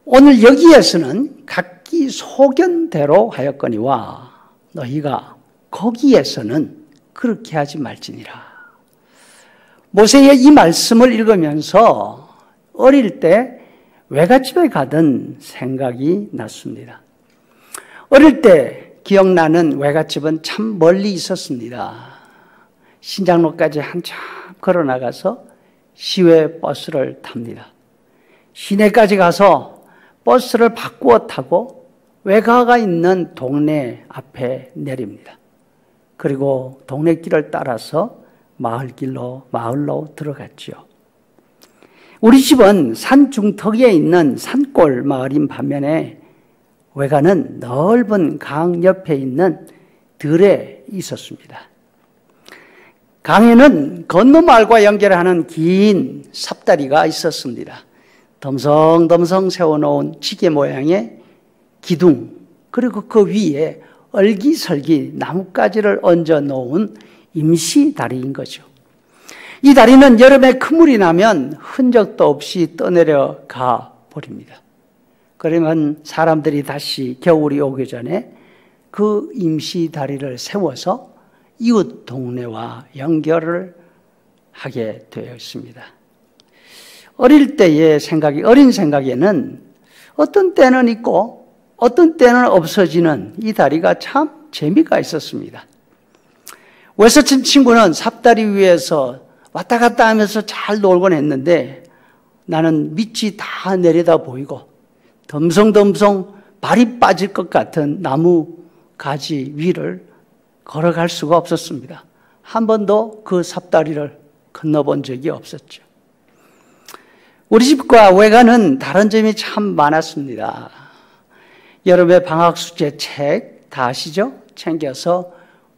오늘 여기에서는 각기 소견대로 하였거니와 너희가 거기에서는 그렇게 하지 말지니라. 모세의 이 말씀을 읽으면서 어릴 때 외갓집에 가던 생각이 났습니다. 어릴 때 기억나는 외갓집은 참 멀리 있었습니다. 신장로까지 한참 걸어 나가서 시외 버스를 탑니다. 시내까지 가서 버스를 바꾸어 타고 외가가 있는 동네 앞에 내립니다. 그리고 동네 길을 따라서 마을로 들어갔죠. 우리 집은 산 중턱에 있는 산골 마을인 반면에 외가는 넓은 강 옆에 있는 들에 있었습니다. 강에는 건너 마을과 연결하는 긴 삽다리가 있었습니다. 덤성덤성 세워놓은 지게 모양의 기둥, 그리고 그 위에 얼기설기 나뭇가지를 얹어 놓은 임시 다리인 거죠. 이 다리는 여름에 큰 물이 나면 흔적도 없이 떠내려가 버립니다. 그러면 사람들이 다시 겨울이 오기 전에 그 임시 다리를 세워서 이웃 동네와 연결을 하게 되어 있습니다. 어릴 때의 생각이, 어린 생각에는 어떤 때는 있고 어떤 때는 없어지는 이 다리가 참 재미가 있었습니다. 외서친 친구는 삽다리 위에서 왔다 갔다 하면서 잘 놀곤 했는데 나는 밑이 다 내려다 보이고 덤성덤성 발이 빠질 것 같은 나무 가지 위를 걸어갈 수가 없었습니다. 한 번도 그 삽다리를 건너본 적이 없었죠. 우리 집과 외가는 다른 점이 참 많았습니다. 여름에 방학 숙제 책 다 아시죠? 챙겨서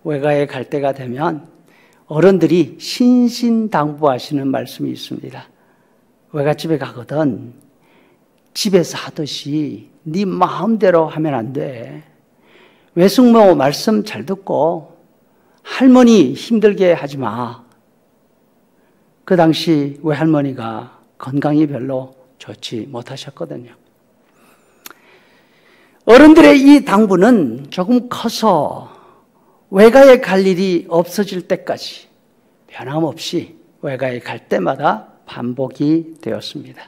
외가에 갈 때가 되면 어른들이 신신당부하시는 말씀이 있습니다. 외갓집에 가거든 집에서 하듯이 네 마음대로 하면 안 돼. 외숙모 말씀 잘 듣고 할머니 힘들게 하지 마. 그 당시 외할머니가 건강이 별로 좋지 못하셨거든요. 어른들의 이 당부는 조금 커서 외가에 갈 일이 없어질 때까지 변함없이 외가에 갈 때마다 반복이 되었습니다.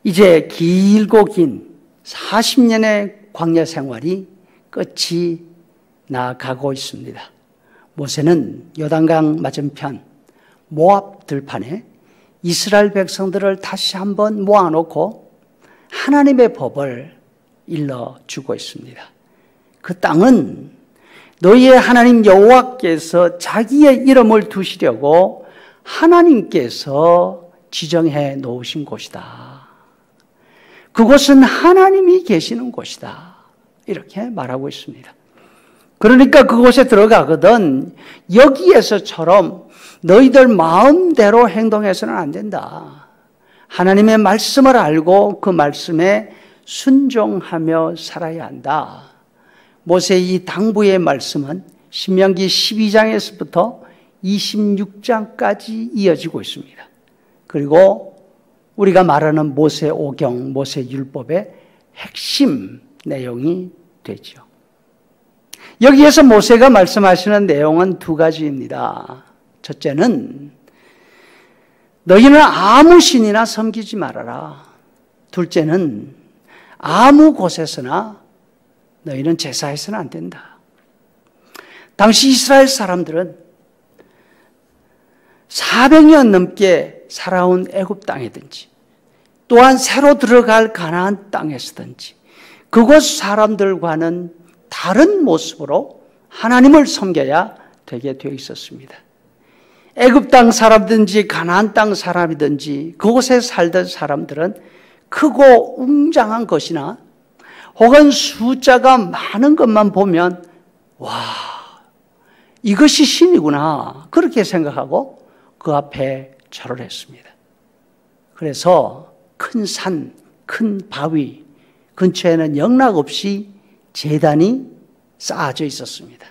이제 길고 긴 40년의 광야 생활이 끝이 나가고 있습니다. 모세는 요단강 맞은편 모압 들판에 이스라엘 백성들을 다시 한번 모아놓고 하나님의 법을 일러주고 있습니다. 그 땅은 너희의 하나님 여호와께서 자기의 이름을 두시려고 하나님께서 지정해 놓으신 곳이다. 그곳은 하나님이 계시는 곳이다. 이렇게 말하고 있습니다. 그러니까 그곳에 들어가거든 여기에서처럼 너희들 마음대로 행동해서는 안 된다. 하나님의 말씀을 알고 그 말씀에 순종하며 살아야 한다. 모세의 이 당부의 말씀은 신명기 12장에서부터 26장까지 이어지고 있습니다. 그리고 우리가 말하는 모세 오경, 모세 율법의 핵심 내용이 되죠. 여기에서 모세가 말씀하시는 내용은 두 가지입니다. 첫째는 너희는 아무 신이나 섬기지 말아라. 둘째는 아무 곳에서나 너희는 제사해서는 안 된다. 당시 이스라엘 사람들은 400년 넘게 살아온 애굽 땅이든지 또한 새로 들어갈 가나안 땅에서든지 그곳 사람들과는 다른 모습으로 하나님을 섬겨야 되게 되어 있었습니다. 애굽 땅 사람이든지 가나안 땅 사람이든지 그곳에 살던 사람들은 크고 웅장한 것이나 혹은 숫자가 많은 것만 보면 와, 이것이 신이구나 그렇게 생각하고 그 앞에 절을 했습니다. 그래서 큰 산, 큰 바위 근처에는 영락없이 제단이 쌓아져 있었습니다.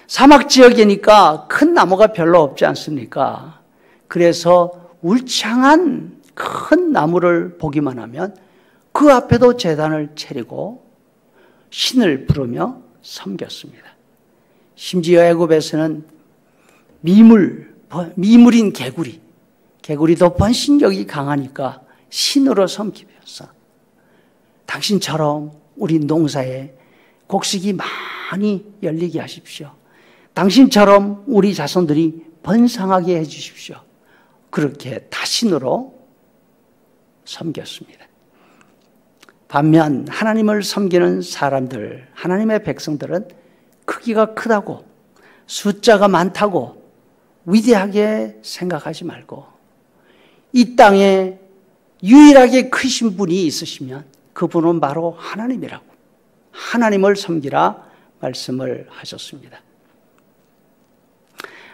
사막 지역이니까 큰 나무가 별로 없지 않습니까? 그래서 울창한 큰 나무를 보기만 하면 그 앞에도 제단을 차리고 신을 부르며 섬겼습니다. 심지어 애굽에서는 미물인 개구리도 번신력이 강하니까 신으로 섬기면서 당신처럼 우리 농사에 곡식이 많이 열리게 하십시오. 당신처럼 우리 자손들이 번성하게 해주십시오. 그렇게 다신으로 섬겼습니다. 반면 하나님을 섬기는 사람들, 하나님의 백성들은 크기가 크다고, 숫자가 많다고 위대하게 생각하지 말고 이 땅에 유일하게 크신 분이 있으시면 그분은 바로 하나님이라고, 하나님을 섬기라 말씀을 하셨습니다.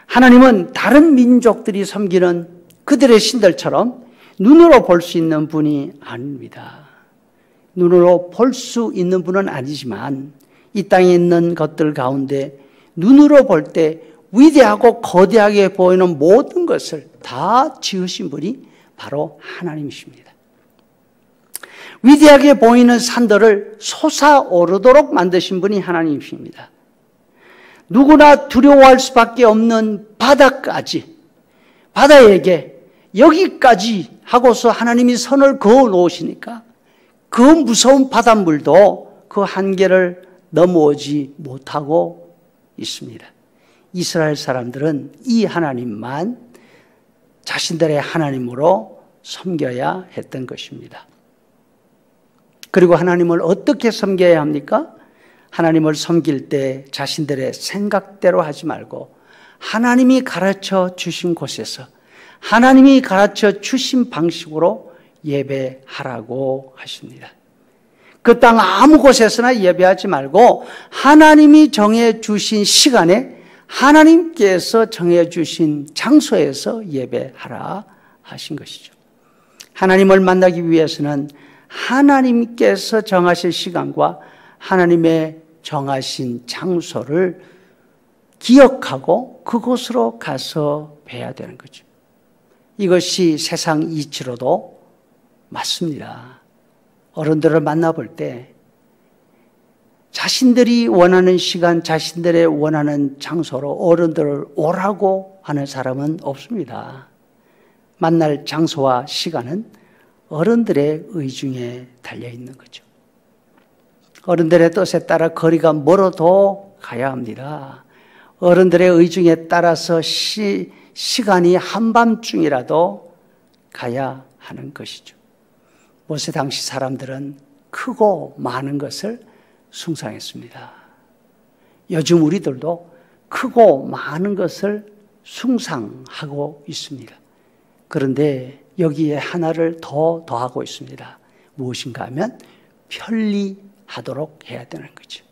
하나님은 다른 민족들이 섬기는 그들의 신들처럼 눈으로 볼 수 있는 분이 아닙니다. 눈으로 볼 수 있는 분은 아니지만 이 땅에 있는 것들 가운데 눈으로 볼 때 위대하고 거대하게 보이는 모든 것을 다 지으신 분이 바로 하나님이십니다. 위대하게 보이는 산들을 솟아오르도록 만드신 분이 하나님이십니다. 누구나 두려워할 수밖에 없는 바다까지, 바다에게 여기까지 하고서 하나님이 선을 그어 놓으시니까 그 무서운 바닷물도 그 한계를 넘어오지 못하고 있습니다. 이스라엘 사람들은 이 하나님만 자신들의 하나님으로 섬겨야 했던 것입니다. 그리고 하나님을 어떻게 섬겨야 합니까? 하나님을 섬길 때 자신들의 생각대로 하지 말고 하나님이 가르쳐 주신 곳에서 하나님이 가르쳐 주신 방식으로 예배하라고 하십니다. 그 땅 아무 곳에서나 예배하지 말고 하나님이 정해 주신 시간에 하나님께서 정해 주신 장소에서 예배하라 하신 것이죠. 하나님을 만나기 위해서는 하나님께서 정하실 시간과 하나님의 정하신 장소를 기억하고 그곳으로 가서 뵈야 되는 거죠. 이것이 세상 이치로도 맞습니다. 어른들을 만나볼 때 자신들이 원하는 시간, 자신들의 원하는 장소로 어른들을 오라고 하는 사람은 없습니다. 만날 장소와 시간은 어른들의 의중에 달려있는 거죠. 어른들의 뜻에 따라 거리가 멀어도 가야 합니다. 어른들의 의중에 따라서 시간이 한밤중이라도 가야 하는 것이죠. 모세 당시 사람들은 크고 많은 것을 숭상했습니다. 요즘 우리들도 크고 많은 것을 숭상하고 있습니다. 그런데 여기에 하나를 더 더하고 있습니다. 무엇인가 하면 편리하도록 해야 되는 거죠.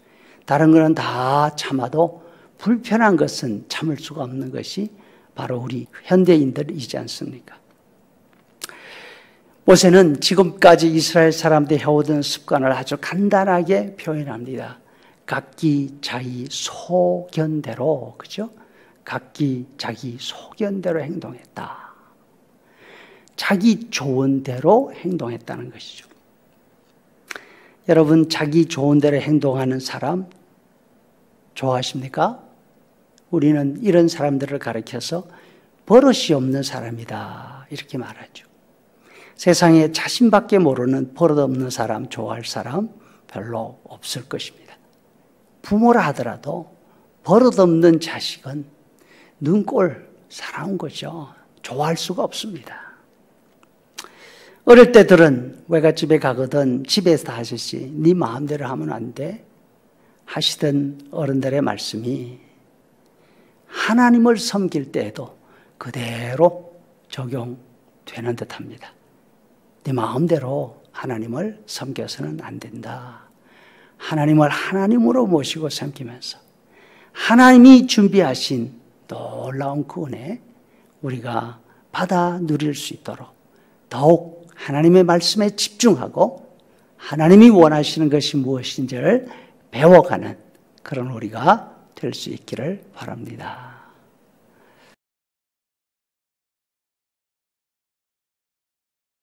다른 것은 다 참아도 불편한 것은 참을 수가 없는 것이 바로 우리 현대인들이지 않습니까? 모세는 지금까지 이스라엘 사람들이 해오던 습관을 아주 간단하게 표현합니다. 각기 자기 소견대로, 그죠? 각기 자기 소견대로 행동했다. 자기 좋은 대로 행동했다는 것이죠. 여러분, 자기 좋은 대로 행동하는 사람 좋아하십니까? 우리는 이런 사람들을 가리켜서 버릇이 없는 사람이다 이렇게 말하죠. 세상에 자신밖에 모르는 버릇없는 사람, 좋아할 사람 별로 없을 것입니다. 부모라 하더라도 버릇없는 자식은 눈꼴 사나운 거죠. 좋아할 수가 없습니다. 어릴 때들은 외갓집에 가거든 집에서 하시지 네 마음대로 하면 안 돼 하시던 어른들의 말씀이 하나님을 섬길 때에도 그대로 적용되는 듯합니다. 네 마음대로 하나님을 섬겨서는 안 된다. 하나님을 하나님으로 모시고 섬기면서 하나님이 준비하신 놀라운 그 은혜 우리가 받아 누릴 수 있도록 더욱 하나님의 말씀에 집중하고 하나님이 원하시는 것이 무엇인지를 배워가는 그런 우리가 될 수 있기를 바랍니다.